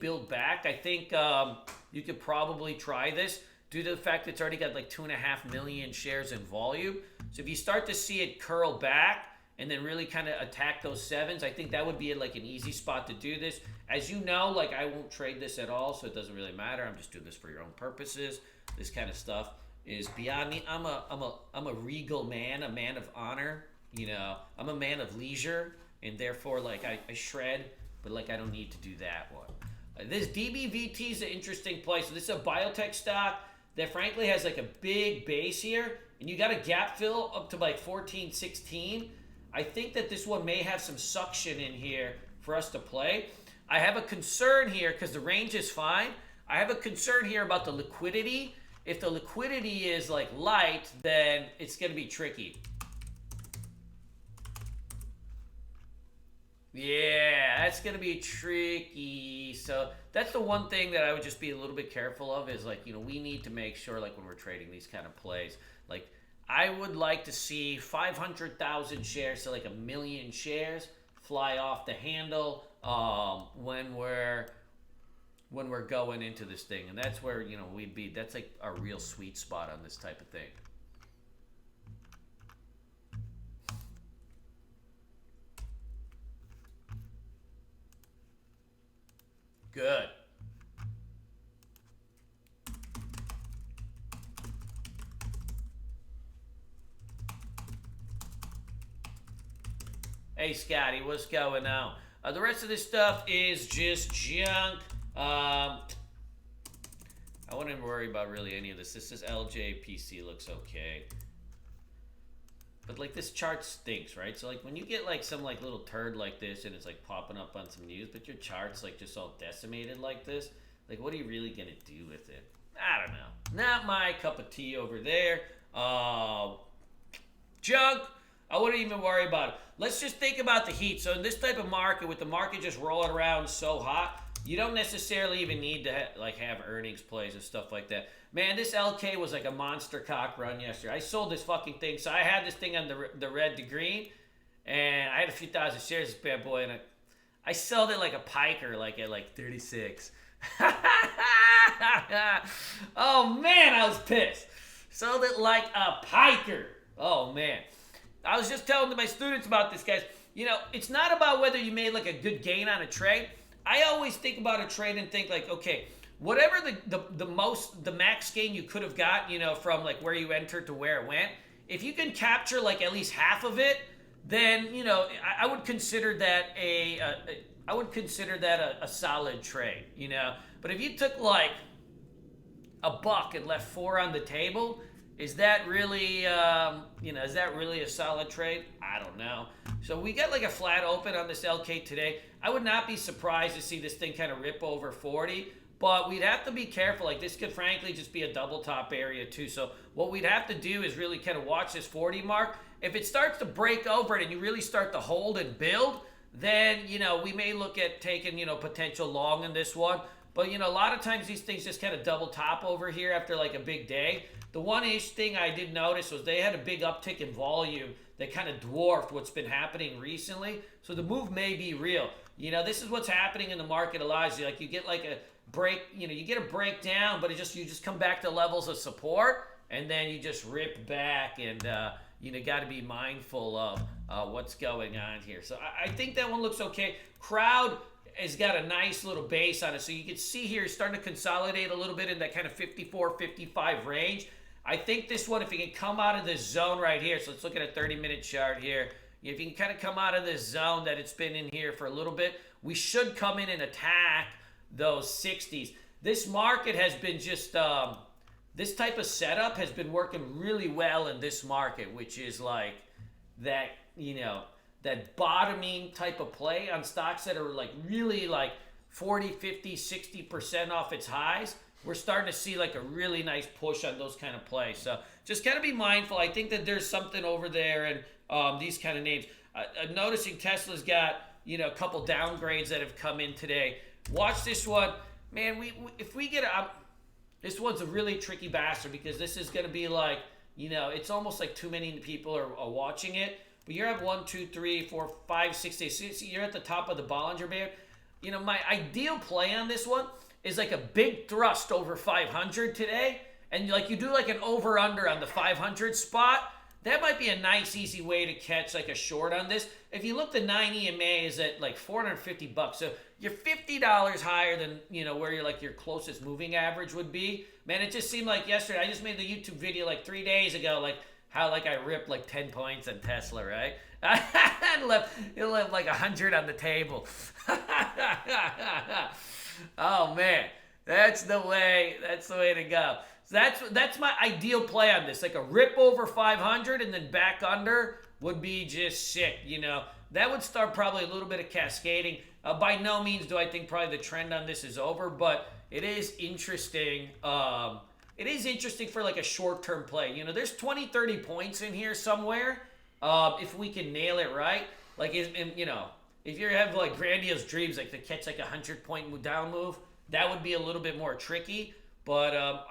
build back. I think you could probably try this due to the fact that it's already got like 2.5 million shares in volume. So if you start to see it curl back and then really kind of attack those sevens, I think that would be like an easy spot to do this. As you know, like I won't trade this at all, so it doesn't really matter. I'm just doing this for your own purposes. This kind of stuff is beyond me. I'm a regal man, a man of honor. You know, I'm a man of leisure, and therefore, like I shred, but like I don't need to do that one. This DBVT is an interesting play. So this is a biotech stock that frankly has like a big base here, and you got a gap fill up to like 14, 16. I think that this one may have some suction in here for us to play. I have a concern here because the range is fine. I have a concern here about the liquidity. If the liquidity is like light, then it's going to be tricky. Yeah, that's going to be tricky. So that's the one thing that I would just be a little bit careful of is like, you know, we need to make sure like when we're trading these kind of plays, like I would like to see 500,000 shares to like 1 million shares fly off the handle when we're going into this thing. And that's where, you know, that's like our real sweet spot on this type of thing. Good. Hey, Scotty, what's going on? The rest of this stuff is just junk. I wouldn't worry about really any of this. This is LJPC, looks okay. But like this chart stinks, right? So like when you get like some like little turd like this and it's like popping up on some news, but your chart's like just all decimated like this, like what are you really gonna do with it? I don't know. Not my cup of tea over there. Junk. I wouldn't even worry about it. Let's just think about the heat. So in this type of market, with the market just rolling around so hot, you don't necessarily even need to have earnings plays and stuff like that. Man, this LK was like a monster cock run yesterday. I sold this fucking thing. So I had this thing on the red to green, and I had a few thousand shares of this bad boy, and I sold it like a piker, like at like 36. Oh man, I was pissed. Sold it like a piker. Oh man. I was just telling my students about this, guys. You know, it's not about whether you made like a good gain on a trade. I always think about a trade and think like, okay, whatever the max gain you could have got, you know, from like where you entered to where it went, if you can capture like at least half of it, then you know I would consider that a solid trade, you know. But if you took like a buck and left 4 on the table, is that really is that really a solid trade? I don't know. So we got like a flat open on this LK today. I would not be surprised to see this thing kind of rip over 40, but we'd have to be careful. Like this could frankly just be a double top area too. So what we'd have to do is really kind of watch this 40 mark. If it starts to break over it and you really start to hold and build, then, you know, we may look at taking, you know, potential long in this one. But, you know, a lot of times these things just kind of double top over here after like a big day. The one-ish thing I did notice was they had a big uptick in volume that kind of dwarfed what's been happening recently. So the move may be real. You know, this is what's happening in the market a lot. Like you get like a break, you know, you get a breakdown, but you just come back to levels of support, and then you just rip back, and you know, got to be mindful of what's going on here. So I think that one looks okay. Crowd has got a nice little base on it. So you can see here, it's starting to consolidate a little bit in that kind of 54, 55 range. I think this one, if you can come out of this zone right here, so let's look at a 30-minute chart here. If you can kind of come out of this zone that it's been in here for a little bit, we should come in and attack those 60s. This market has been just, this type of setup has been working really well in this market, which is like that, you know, that bottoming type of play on stocks that are like really like 40, 50, 60% off its highs. We're starting to see like a really nice push on those kind of plays. So just kind of be mindful. I think that there's something over there and these kind of names. I'm noticing Tesla's got, you know, a couple downgrades that have come in today. Watch this one. Man, if we get this one's a really tricky bastard because this is going to be like, you know, it's almost like too many people are watching it. But you're at 1, 2, 3, 4, 5, 6 days. See, you're at the top of the Bollinger Band. You know, my ideal play on this one is like a big thrust over 500 today, and like you do like an over under on the 500 spot. That might be a nice, easy way to catch like a short on this. If you look, the 9 EMA is at like $450, so you're $50 higher than, you know, where your closest moving average would be. Man, it just seemed like yesterday. I just made the YouTube video like 3 days ago, like how like I ripped like 10 points on Tesla, right? I left like 100 on the table. Oh man, that's the way to go. So that's my ideal play on this. Like a rip over 500 and then back under would be just sick. You know, that would start probably a little bit of cascading. By no means do I think probably the trend on this is over, but it is interesting. It is interesting for like a short-term play. You know, there's 20, 30 points in here somewhere. If we can nail it right, like, you know, if you have like grandiose dreams, like to catch like 100-point down move, that would be a little bit more tricky. But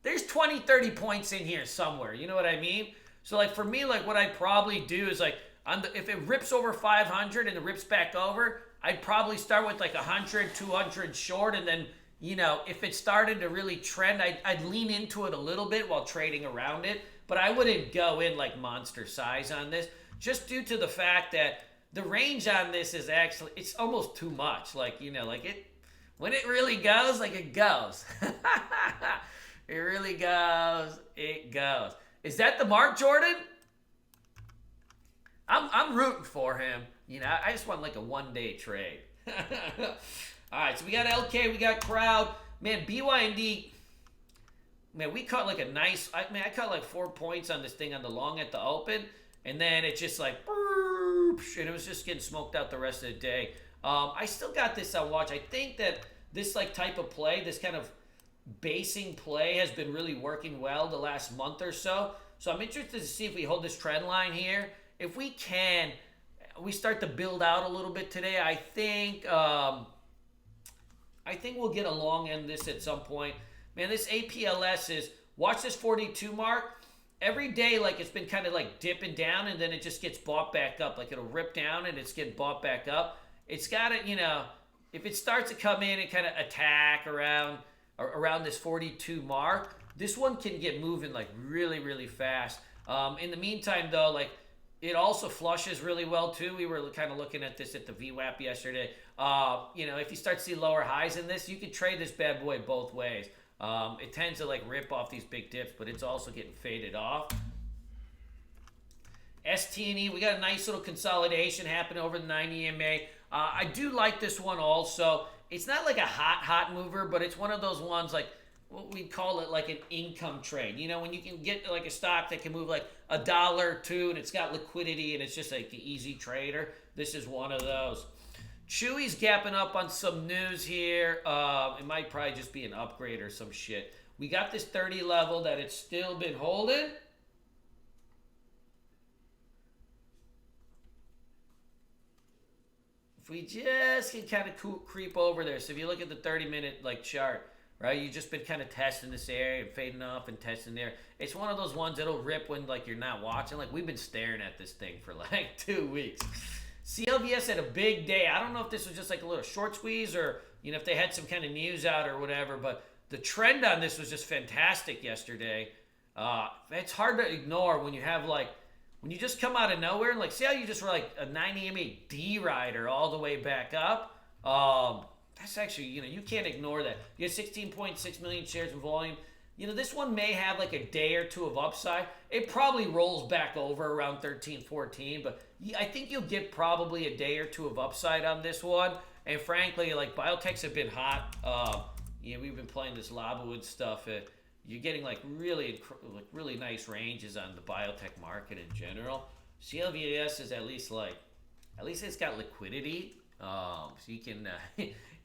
there's 20, 30 points in here somewhere. You know what I mean? So like for me, like what I'd probably do is like if it rips over 500 and it rips back over, I'd probably start with like 100, 200 short, and then, you know, if it started to really trend, I'd lean into it a little bit while trading around it. But I wouldn't go in like monster size on this, just due to the fact that the range on this is actually, it's almost too much. Like, you know, like when it really goes, like it goes. It really goes. It goes. Is that the mark, Jordan? I'm rooting for him. You know, I just want like a one-day trade. All right, so we got LK, we got crowd. Man, BYND, man, we caught like a nice, I caught like 4 points on this thing on the long at the open, and then it just like, and it was just getting smoked out the rest of the day. I still got this on watch. I think that this like type of play, this kind of basing play has been really working well the last month or so. So I'm interested to see if we hold this trend line here. If we can, we start to build out a little bit today. I think we'll get a long end this at some point. Man, this APLS is, watch this 42 mark. Every day, like, it's been kind of like dipping down, and then it just gets bought back up. Like, it'll rip down and it's getting bought back up. It's got to, you know, if it starts to come in and kind of attack around this 42 mark, this one can get moving like really, really fast. In the meantime, though, like, it also flushes really well too. We were kind of looking at this at the VWAP yesterday. You know, if you start to see lower highs in this, you can trade this bad boy both ways. It tends to like rip off these big dips, but it's also getting faded off. ST&E, we got a nice little consolidation happening over the 9 EMA. I do like this one also. It's not like a hot mover, but it's one of those ones like what we call it like an income trade. You know, when you can get like a stock that can move like $1 or $2 and it's got liquidity and it's just like an easy trader. This is one of those. Chewy's gapping up on some news here. It might probably just be an upgrade or some shit. We got this 30 level that it's still been holding. If we just can kind of creep over there. So if you look at the 30-minute like chart, right? You've just been kind of testing this area, fading off and testing there. It's one of those ones that'll rip when like you're not watching. Like we've been staring at this thing for like 2 weeks. CLVS had a big day. I don't know if this was just like a little short squeeze or, you know, if they had some kind of news out or whatever, but the trend on this was just fantastic yesterday. It's hard to ignore when you have like, when you just come out of nowhere and like, see how you just were like a 9 EMA D rider all the way back up? That's actually, you know, you can't ignore that. You have 16.6 million shares in volume. You know, this one may have like a day or two of upside. It probably rolls back over around 13, 14, but I think you'll get probably a day or two of upside on this one. And frankly, like biotechs have been hot. You know, we've been playing this Lobwood stuff. You're getting like really nice ranges on the biotech market in general. CLVS is at least it's got liquidity. So you can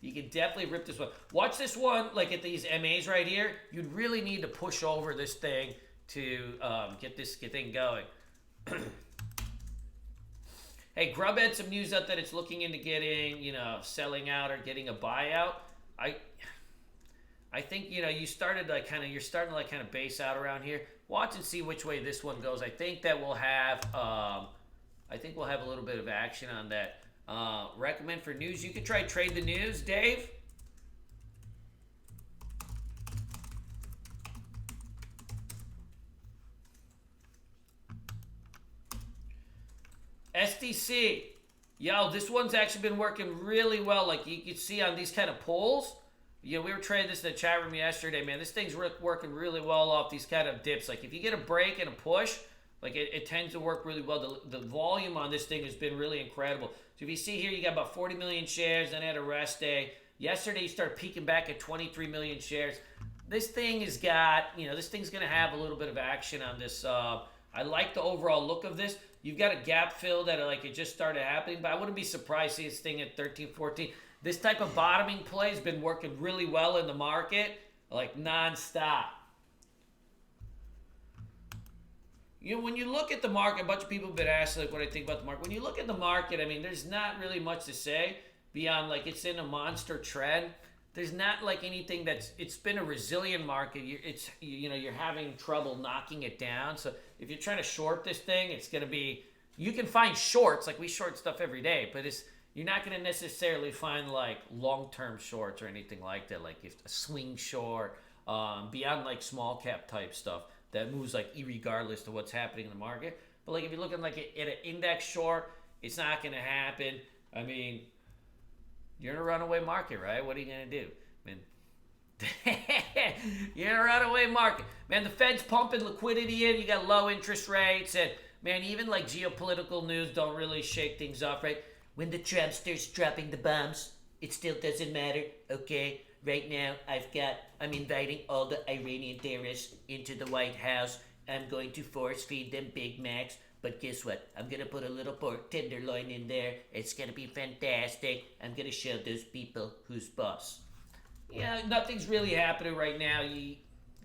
you can definitely rip this one. Watch this one, like at these MAs right here. You'd really need to push over this thing to get this thing going. Hey, Grub had some news out that it's looking into getting, you know, selling out or getting a buyout. I think, you know, you're starting to like kind of base out around here. Watch and see which way this one goes. I think that we'll have a little bit of action on that. Recommend for news. You could try Trade the News, Dave. SDC. Yo, this one's actually been working really well. Like you can see on these kind of polls. You know, we were trading this in the chat room yesterday, man. This thing's working really well off these kind of dips. Like if you get a break and a push, like it tends to work really well. The volume on this thing has been really incredible. So if you see here, you got about 40 million shares, then had a rest day. Yesterday, you start peaking back at 23 million shares. This thing has got, you know, this thing's going to have a little bit of action on this. I like the overall look of this. You've got a gap fill that like it just started happening, but I wouldn't be surprised to see this thing at 13, 14. This type of bottoming play has been working really well in the market, like nonstop. You know, when you look at the market, a bunch of people have been asking like what I think about the market. When you look at the market, I mean, there's not really much to say beyond like it's in a monster trend. There's not like anything it's been a resilient market. You're having trouble knocking it down. So if you're trying to short this thing, it's going to be, you can find shorts, like we short stuff every day, but you're not going to necessarily find like long-term shorts or anything like that. Like if a swing short, beyond like small cap type stuff that moves like irregardless to what's happening in the market. But like if you're looking like at an index short, it's not going to happen. I mean, you're in a runaway market, right? What are you going to do? Man, you're in a runaway market. Man, the Fed's pumping liquidity in. You got low interest rates. And, man, even like geopolitical news don't really shake things up, right? When the Trumpsters dropping the bombs, it still doesn't matter, okay? Right now, I'm inviting all the Iranian terrorists into the White House. I'm going to force feed them Big Macs. But guess what? I'm going to put a little pork tenderloin in there. It's going to be fantastic. I'm going to show those people who's boss. Yeah, nothing's really happening right now. You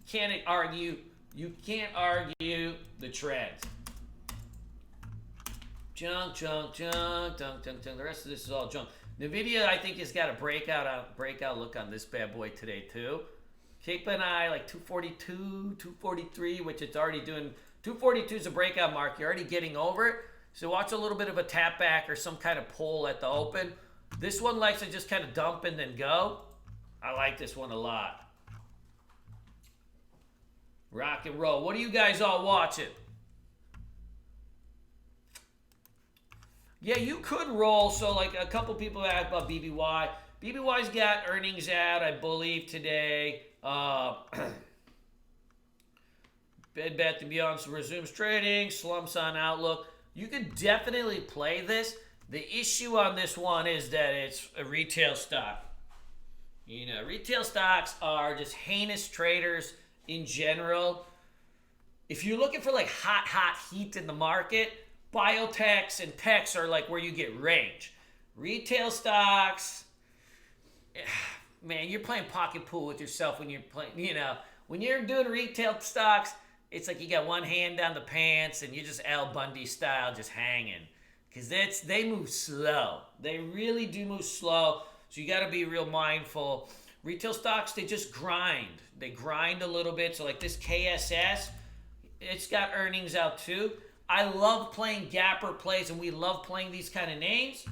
can't argue the trends. Junk. The rest of this is all junk. NVIDIA, I think, has got a breakout look on this bad boy today, too. Keep an eye, like 242, 243, which it's already doing. 242 is a breakout mark. You're already getting over it. So watch a little bit of a tap back or some kind of pull at the open. This one likes to just kind of dump and then go. I like this one a lot. Rock and roll. What are you guys all watching? Yeah, you could roll. So like a couple people asked about BBY. BBY's got earnings out, I believe, today. Bed Bath & Beyond resumes trading, slumps on outlook. You could definitely play this. The issue on this one is that it's a retail stock. You know, retail stocks are just heinous traders in general. If you're looking for like hot heat in the market, biotechs and techs are like where you get range. Retail stocks, man, you're playing pocket pool with yourself when you're playing, you know, when you're doing retail stocks, it's like you got one hand down the pants and you're just Al Bundy style just hanging. Because they move slow. They really do move slow. So you got to be real mindful. Retail stocks, they just grind. They grind a little bit. So like this KSS, it's got earnings out too. I love playing gapper plays and we love playing these kind of names.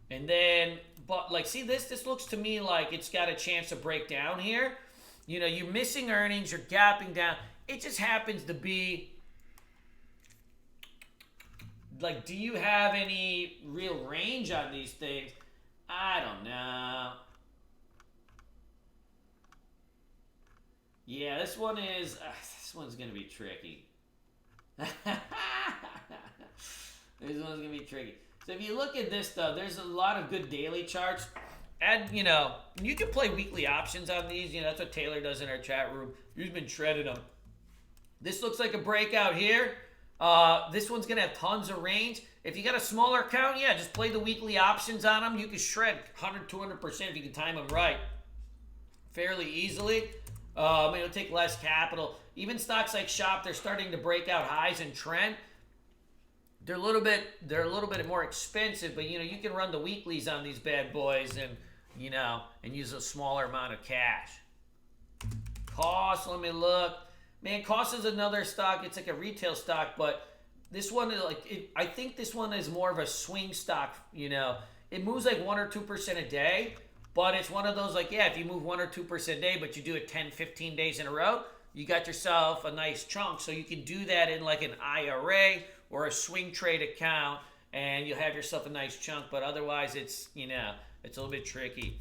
And then, but like, see this looks to me like it's got a chance to break down here. You know, you're missing earnings, you're gapping down. It just happens to be, like, do you have any real range on these things? I don't know. Yeah, this one's going to be tricky. This one's going to be tricky. So if you look at this, though, there's a lot of good daily charts. And, you know, you can play weekly options on these. You know, that's what Taylor does in our chat room. He's been shredding them. This looks like a breakout here. This one's going to have tons of range. If you got a smaller account, yeah, just play the weekly options on them. You can shred 100, 200% if you can time them right fairly easily. It'll take less capital. Even stocks like Shop, they're starting to break out highs and trend. They're a little bit more expensive, but, you know, you can run the weeklies on these bad boys and, you know, and use a smaller amount of cash. Cost, let me look. Man, Cost is another stock. It's like a retail stock, but This one is like I think this one is more of a swing stock. It moves like 1 or 2% a day, but it's one of those like if you move 1 or 2% a day, but you do it 10, 15 days in a row, you got yourself a nice chunk. So you can do that in like an IRA or a swing trade account, and you'll have yourself a nice chunk. But otherwise, it's it's a little bit tricky.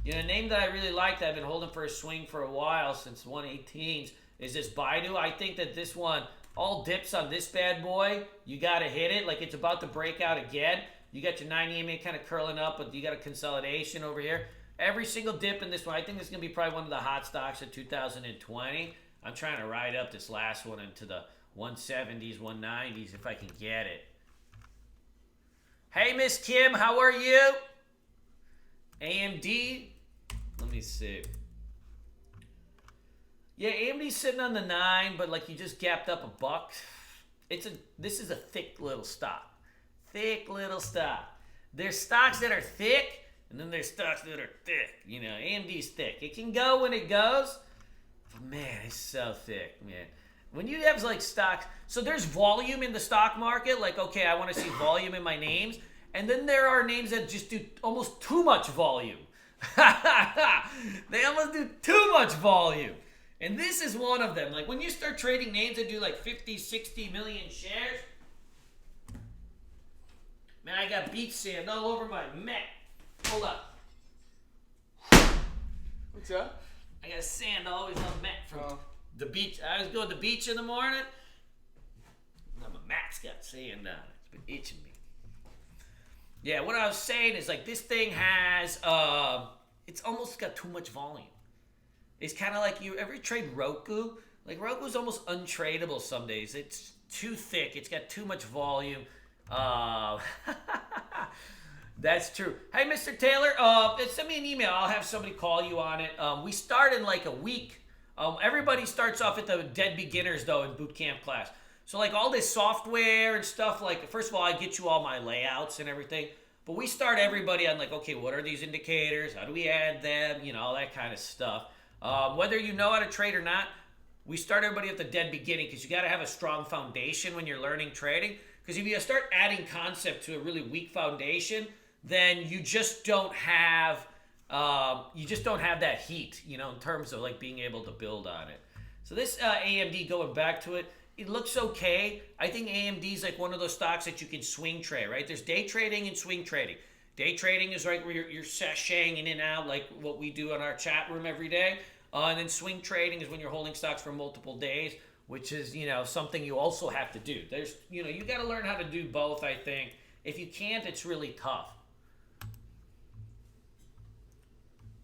A name that I really like that I've been holding for a swing for a while since 118s is this Baidu. I think that this one, all dips on this bad boy, you got to hit it. Like it's about to break out again. You got your 90 EMA kind of curling up, but you got a consolidation over here. Every single dip in this one, I think this is going to be probably one of the hot stocks of 2020. I'm trying to ride up this last one into the 170s, 190s if I can get it. Hey, Miss Kim, how are you? AMD, let me see. Yeah, AMD's sitting on the 9, but like you just gapped up a buck. This is a thick little stock. Thick little stock. There's stocks that are thick, and then there's stocks that are thick. AMD's thick. It can go when it goes, but man, it's so thick, man. When you have like stocks, so there's volume in the stock market. Like, okay, I want to see volume in my names. And then there are names that just do almost too much volume. They almost do too much volume. And this is one of them. Like when you start trading names that do like 50, 60 million shares, man, I got beach sand all over my mat. Hold up. What's that? I got sand always on the mat from the beach. I always go to the beach in the morning. Now my mat's got sand on it. It's been itching me. Yeah, what I was saying is like this thing has, it's almost got too much volume. It's kind of like you ever trade Roku? Like Roku's almost untradeable some days. It's too thick. It's got too much volume. That's true. Hey, Mr. Taylor, send me an email. I'll have somebody call you on it. We start in like a week. Everybody starts off at the dead beginners though in boot camp class. So like all this software and stuff, like first of all, I get you all my layouts and everything. But we start everybody on like, okay, what are these indicators? How do we add them? All that kind of stuff. Whether you know how to trade or not, we start everybody at the dead beginning because you got to have a strong foundation when you're learning trading. Because if you start adding concept to a really weak foundation, then you just don't have that heat, in terms of like being able to build on it. So this AMD, going back to it, it looks okay. I think AMD is like one of those stocks that you can swing trade, right? There's day trading and swing trading. Day trading is right where you're sashaying in and out like what we do in our chat room every day. And then swing trading is when you're holding stocks for multiple days, which is, something you also have to do. There's, you got to learn how to do both, I think. If you can't, it's really tough.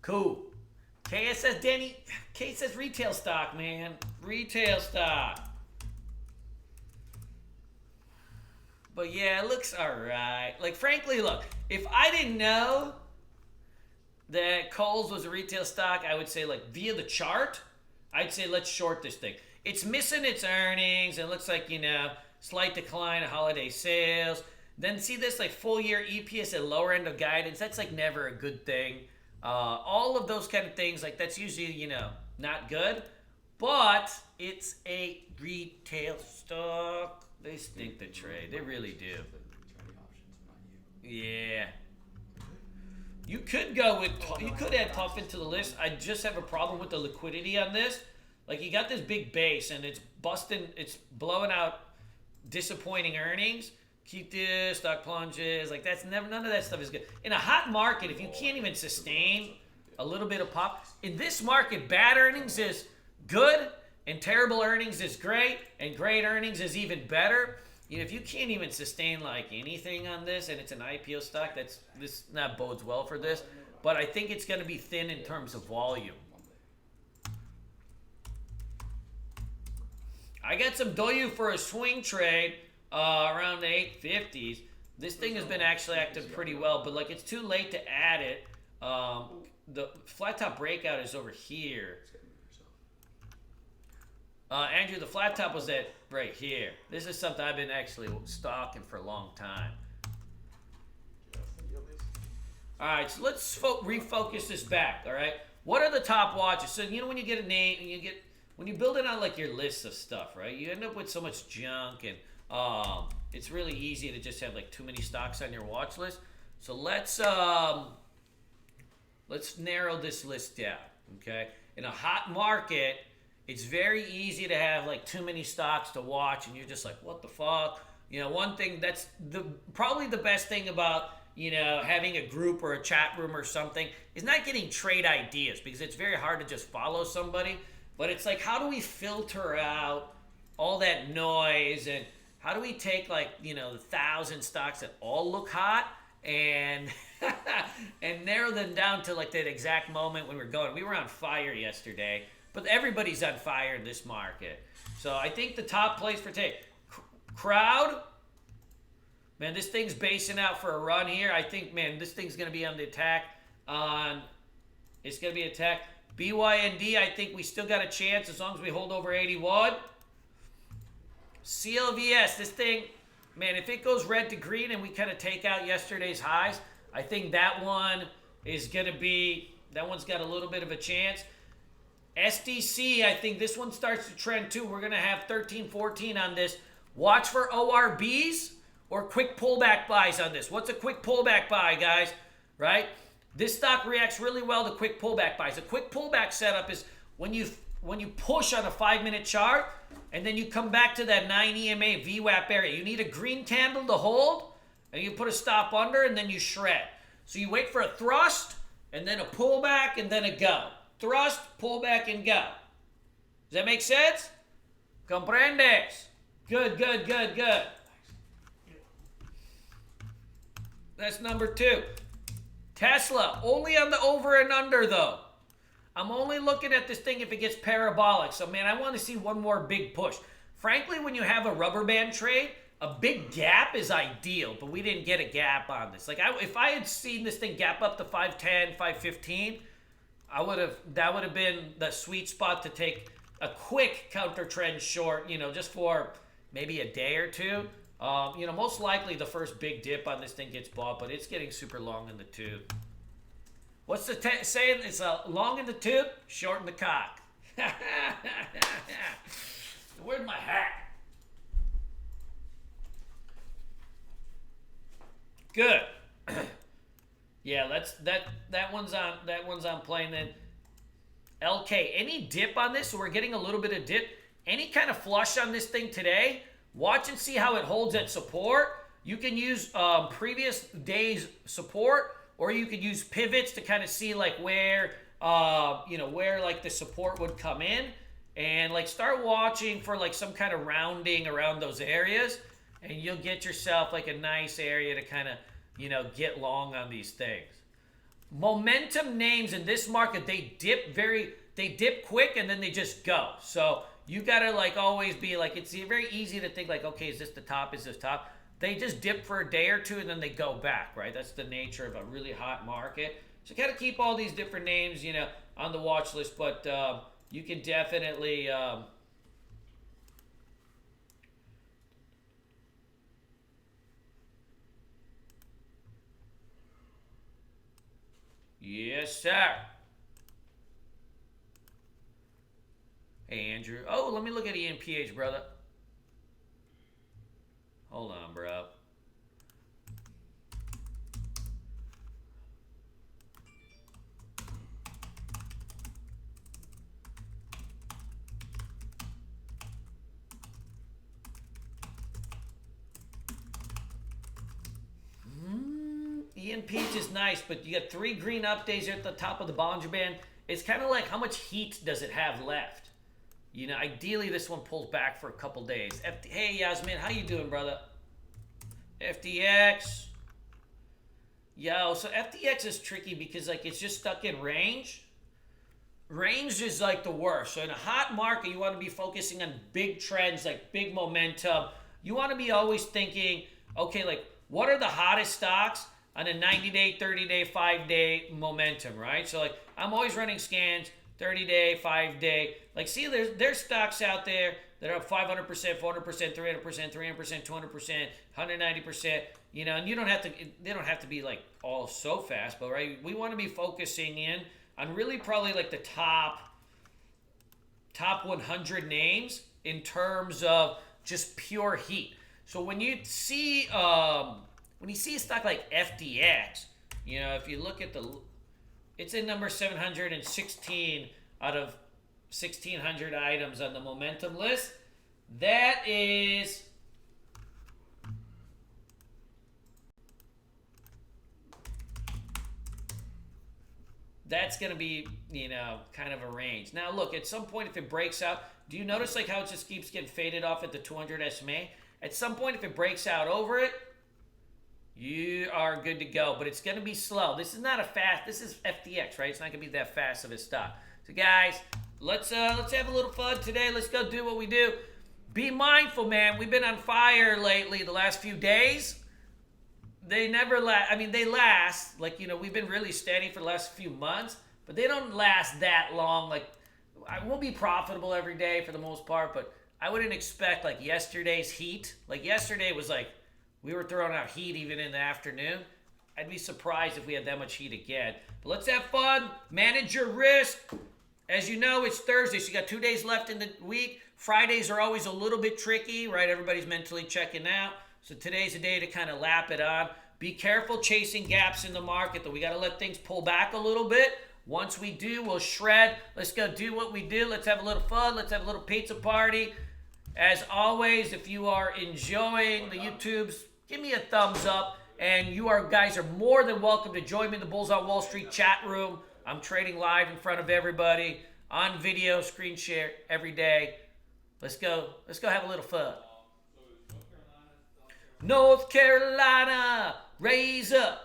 Cool. Kate says retail stock, man. Retail stock. But yeah, it looks all right. Like, frankly, look, if I didn't know that Kohl's was a retail stock, I would say, like, via the chart, I'd say let's short this thing. It's missing its earnings. And it looks like, slight decline of holiday sales. Then see this, like, full year EPS at lower end of guidance. That's, like, never a good thing. All of those kind of things, like, that's usually, not good. But it's a retail stock. They stink the trade. They really do. Yeah. You could go with, you could add Tough into the list. I just have a problem with the liquidity on this. Like you got this big base and it's busting, it's blowing out disappointing earnings. Keep this, stock plunges. Like that's never, none of that stuff is good. In a hot market, if you can't even sustain a little bit of pop, in this market, bad earnings is good. And terrible earnings is great, and great earnings is even better. If you can't even sustain like anything on this, and it's an IPO stock, this not bodes well for this. But I think it's going to be thin in terms of volume. I got some doyu for a swing trade around the 850s. This thing has been actually acting pretty well, but like it's too late to add it. The flat top breakout is over here. Andrew, the flat top was at right here. This is something I've been actually stalking for a long time. All right, so let's refocus this back, all right? What are the top watches? So, when you get a name, when you build it on like your list of stuff, right? You end up with so much junk and it's really easy to just have like too many stocks on your watch list. So let's narrow this list down. Okay, in a hot market, it's very easy to have like too many stocks to watch, and you're just like, what the fuck? You know, one thing that's probably the best thing about, you know, having a group or a chat room or something is not getting trade ideas, because it's very hard to just follow somebody. But it's like, how do we filter out all that noise, and how do we take like, you know, the 1,000 stocks that all look hot and and narrow them down to like that exact moment when we're going. We were on fire yesterday, but everybody's on fire in this market. So I think the top place for today, crowd. Man, this thing's basing out for a run here. I think, man, this thing's going to be on the attack. It's going to be attack. BYND, I think we still got a chance as long as we hold over 81. CLVS, this thing, man, if it goes red to green and we kind of take out yesterday's highs, I think that one is going to be, that one's got a little bit of a chance. SDC, I think this one starts to trend too. We're going to have 13, 14 on this. Watch for ORBs or quick pullback buys on this. What's a quick pullback buy, guys? Right? This stock reacts really well to quick pullback buys. A quick pullback setup is when you push on a 5-minute chart and then you come back to that 9 EMA VWAP area. You need a green candle to hold, and you put a stop under, and then you shred. So you wait for a thrust, and then a pullback, and then a go. Thrust, pullback, and go. Does that make sense? Comprendes? Good, good, good, good. That's number 2. Tesla, only on the over and under though. I'm only looking at this thing if it gets parabolic. So man, I want to see one more big push. Frankly, when you have a rubber band trade, a big gap is ideal, but we didn't get a gap on this. Like if I had seen this thing gap up to 510, 515, that would have been the sweet spot to take a quick counter trend short, you know, just for maybe a day or two. You know, most likely the first big dip on this thing gets bought, but it's getting super long in the tooth. What's the saying? It's a long in the tooth, short in the cock. Where's my hat? Good. Yeah, that one's on plane then. LK, any dip on this? So we're getting a little bit of dip. Any kind of flush on this thing today? Watch and see how it holds at support. You can use previous day's support, or you could use pivots to kind of see like where where like the support would come in, and like start watching for like some kind of rounding around those areas, and you'll get yourself like a nice area to kind of, you know, get long on these things. Momentum names in this market, they dip quick and then they just go. So you gotta like always be like, it's very easy to think like, okay, is this the top? Is this top? They just dip for a day or two and then they go back, right? That's the nature of a really hot market. So you gotta keep all these different names, you know, on the watch list, but you can definitely yes, sir. Hey, Andrew. Oh, let me look at EMPH, brother. Hold on, bro. EMPH is nice, but you got 3 green updates at the top of the Bollinger Band. It's kind of like, how much heat does it have left? You know, ideally this one pulls back for a couple days. Hey, Yasmin, how you doing, brother? FTX. Yo, so FTX is tricky because like it's just stuck in range. Range is like the worst. So in a hot market, you want to be focusing on big trends, like big momentum. You want to be always thinking, okay, like what are the hottest stocks on a 90-day, 30-day, 5-day momentum, right? So like I'm always running scans, 30-day, 5-day. Like, see, there's stocks out there that are up 500%, 400%, 300%, 300%, 200%, 190%. You know, and they don't have to be like all so fast, but right, we want to be focusing in on really probably like the top 100 names in terms of just pure heat. So when you see a stock like FDX, if you look at it's in number 716 out of 1,600 items on the momentum list. That's going to be, kind of a range. Now, look, at some point, if it breaks out, do you notice like how it just keeps getting faded off at the 200 SMA? At some point, if it breaks out over it, you are good to go. But it's going to be slow. This is not this is FTX, right? It's not going to be that fast of a stock. So, guys, let's have a little fun today. Let's go do what we do. Be mindful, man. We've been on fire lately the last few days. They never last. I mean, they last. Like, we've been really steady for the last few months, but they don't last that long. Like, I will be profitable every day for the most part, but I wouldn't expect, like, yesterday's heat. Like, yesterday was like, we were throwing out heat even in the afternoon. I'd be surprised if we had that much heat again. But let's have fun. Manage your risk. As you know, it's Thursday, so you got 2 days left in the week. Fridays are always a little bit tricky, right? Everybody's mentally checking out. So today's a day to kind of lap it on. Be careful chasing gaps in the market, though. We got to let things pull back a little bit. Once we do, we'll shred. Let's go do what we do. Let's have a little fun. Let's have a little pizza party. As always, if you are enjoying the YouTubes, give me a thumbs up. And you guys are more than welcome to join me in the Bulls on Wall Street chat room. I'm trading live in front of everybody on video, screen share every day. Let's go have a little fun. North Carolina, raise up.